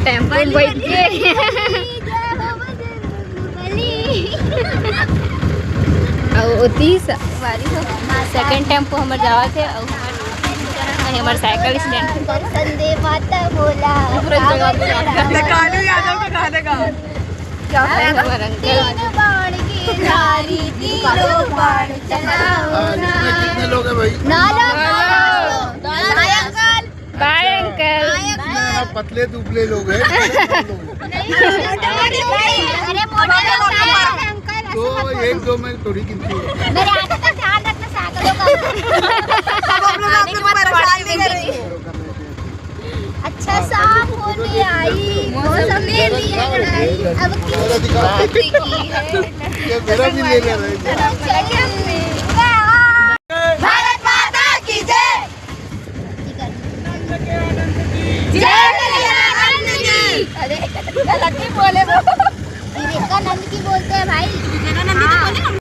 Tempo में बैठ के सेकंड टेम्पो हमारे जावा थे और हमारे साइकिल स्टैंड संदे माता बोला कालू यादव का गाने का क्या हमारा तीन बाण की नारी तीनों बाण चलाओ ना। कितने लोग हैं भाई? Bye uncle. पतले दुबले लोग हैं। अरे मोटे लोग हैं अंकल। तो एक दो में थोड़ी गिनती है। मेरे आने का ध्यान रखना सागरों का। अब हम लोग आपको परेशान नहीं करेंगे। अच्छा शाम होने आई मौसम ले लिया अब मेरा दिखाओ। ये मेरा भी ले ले रहे हैं। भारत माता की जय। जय आनंद की। अरे गलत ही बोले